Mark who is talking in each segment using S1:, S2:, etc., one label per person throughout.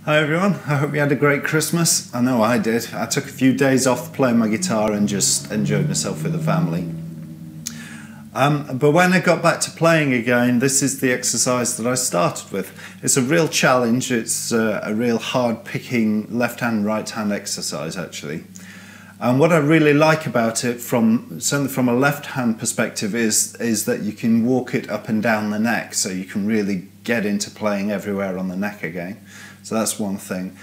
S1: Hi everyone, I hope you had a great Christmas. I know I did. I took a few days off playing my guitar and just enjoyed myself with the family. But when I got back to playing again, this is the exercise that I started with. It's a real challenge. It's a real hard picking left-hand, right-hand exercise actually. And what I really like about it, certainly from a left-hand perspective, is that you can walk it up and down the neck, so you can really get into playing everywhere on the neck again. So that's one thing.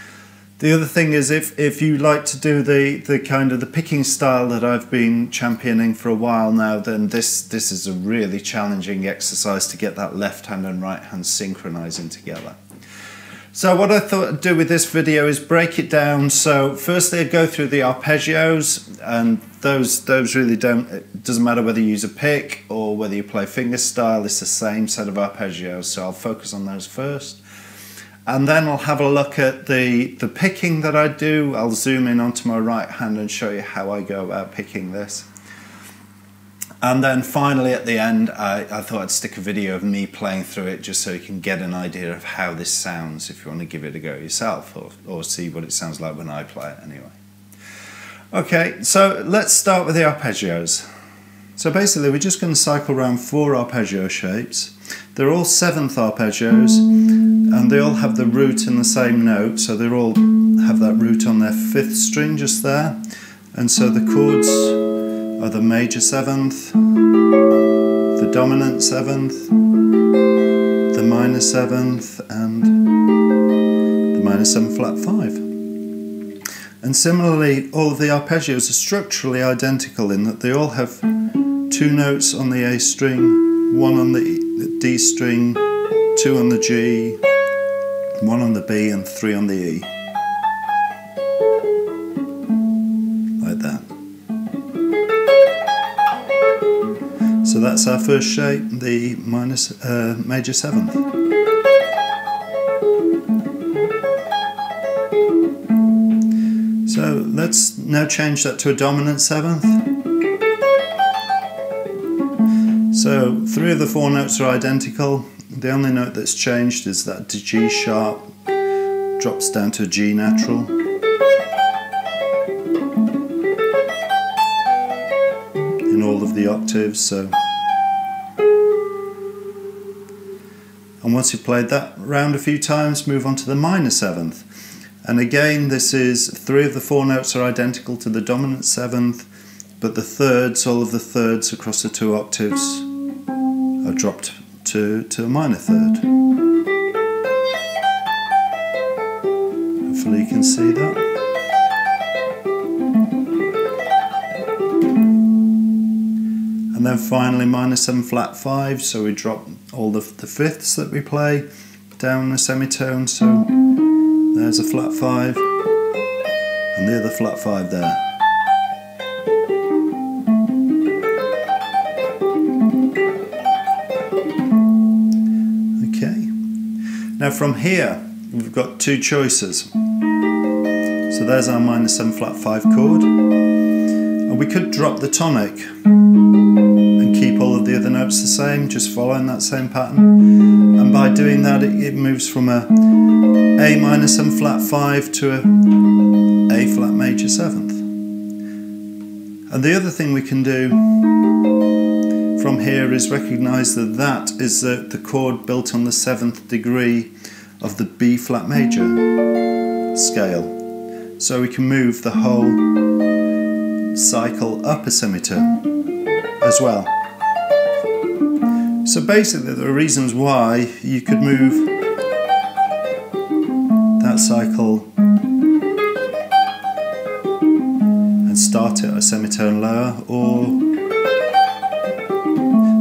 S1: The other thing is if you like to do the kind of the picking style that I've been championing for a while now, then this is a really challenging exercise to get that left hand and right hand synchronizing together. So what I thought I'd do with this video is break it down. So firstly I'd go through the arpeggios, and those really don't, it doesn't matter whether you use a pick or whether you play fingerstyle, it's the same set of arpeggios, so I'll focus on those first. And then I'll have a look at the picking that I do. I'll zoom in onto my right hand and show you how I go about picking this. And then finally at the end, I thought I'd stick a video of me playing through it just so you can get an idea of how this sounds if you want to give it a go yourself, or see what it sounds like when I play it anyway. Okay, so let's start with the arpeggios. So basically we're just going to cycle around 4 arpeggio shapes. They're all 7th arpeggios, and they all have the root in the same note, so they all have that root on their 5th string just there. And so the chords are the major 7th, the dominant 7th, the minor 7th, and the minor 7 flat 5. And similarly, all of the arpeggios are structurally identical in that they all have 2 notes on the A string, 1 on the D string, 2 on the G, 1 on the B, and 3 on the E. Like that. So that's our first shape, the major 7th. So let's now change that to a dominant 7th. So 3 of the 4 notes are identical. The only note that's changed is that the G sharp drops down to a G natural. In all of the octaves, so. And once you've played that round a few times, move on to the minor 7th. And again, this is 3 of the 4 notes are identical to the dominant 7th, but the thirds, all of the thirds across the 2 octaves are dropped to a minor 3rd. Hopefully you can see that. And then finally minor 7 flat 5, so we drop all the 5ths that we play down a semitone, so there's a flat 5 and the other flat 5 there. Now from here we've got 2 choices. So there's our minor 7 flat 5 chord, and we could drop the tonic and keep all of the other notes the same, just following that same pattern. And by doing that it moves from a A minor 7 flat 5 to a A flat major 7th. And the other thing we can do from here is recognise that that is the chord built on the 7th degree of the B flat major scale. So we can move the whole cycle up a semitone as well. So basically there are reasons why you could move that cycle and start it a semitone lower, or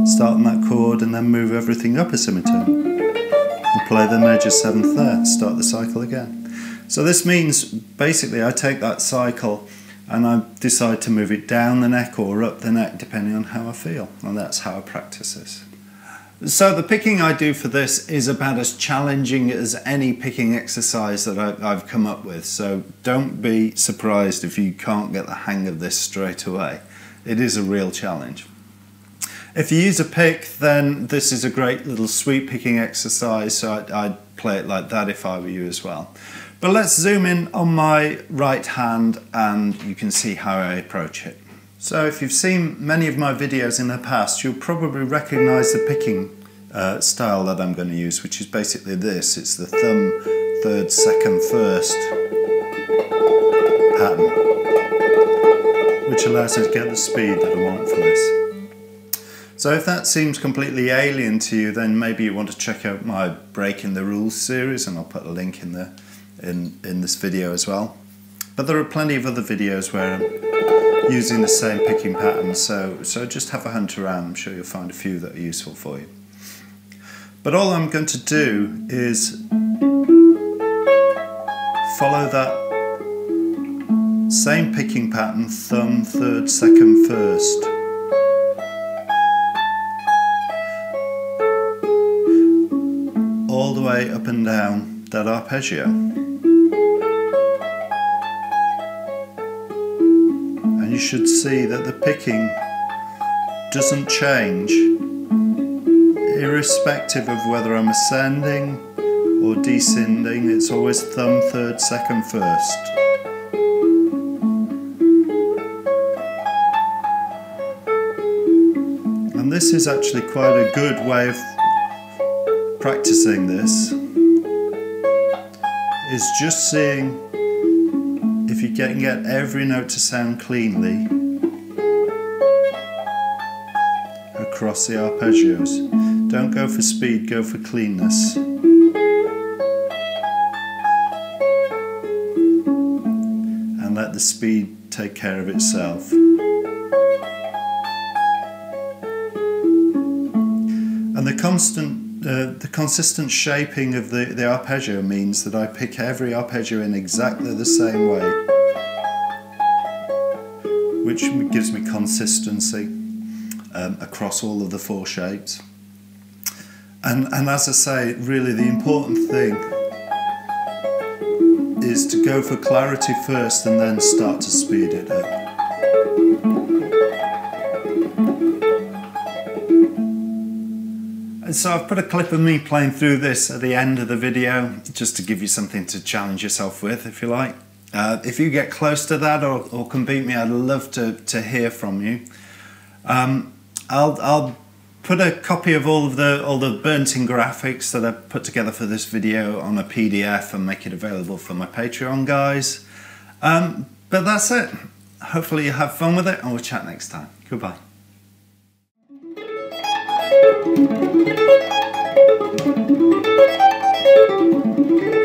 S1: start on that chord and then move everything up a semitone and play the major 7th there, start the cycle again. So this means basically I take that cycle and I decide to move it down the neck or up the neck depending on how I feel, and that's how I practice this. So the picking I do for this is about as challenging as any picking exercise that I've come up with, so don't be surprised if you can't get the hang of this straight away. It is a real challenge. If you use a pick, then this is a great little sweep picking exercise, so I play it like that if I were you as well. But let's zoom in on my right hand and you can see how I approach it. So if you've seen many of my videos in the past, you'll probably recognise the picking style that I'm going to use, which is basically this. It's the thumb, third, second, first pattern, which allows me to get the speed that I want for this. So if that seems completely alien to you, then maybe you want to check out my Breaking the Rules series, and I'll put a link in this video as well. But there are plenty of other videos where I'm using the same picking pattern, so just have a hunt around. I'm sure you'll find a few that are useful for you. But all I'm going to do is follow that same picking pattern, thumb, third, second, first. All the way up and down that arpeggio. And you should see that the picking doesn't change, irrespective of whether I'm ascending or descending. It's always thumb, third, second, first. And this is actually quite a good way of practicing this, is just seeing if you can get every note to sound cleanly across the arpeggios. Don't go for speed, go for cleanness. And let the speed take care of itself. And the consistent shaping of the arpeggio means that I pick every arpeggio in exactly the same way, which gives me consistency across all of the four shapes. And as I say, really the important thing is to go for clarity first and then start to speed it up. And so I've put a clip of me playing through this at the end of the video, just to give you something to challenge yourself with, if you like. If you get close to that or can beat me, I'd love to hear from you. I'll put a copy of all the burnt-in graphics that I've put together for this video on a PDF and make it available for my Patreon guys. But that's it. Hopefully you have fun with it, and we'll chat next time. Goodbye.
S2: Thank you.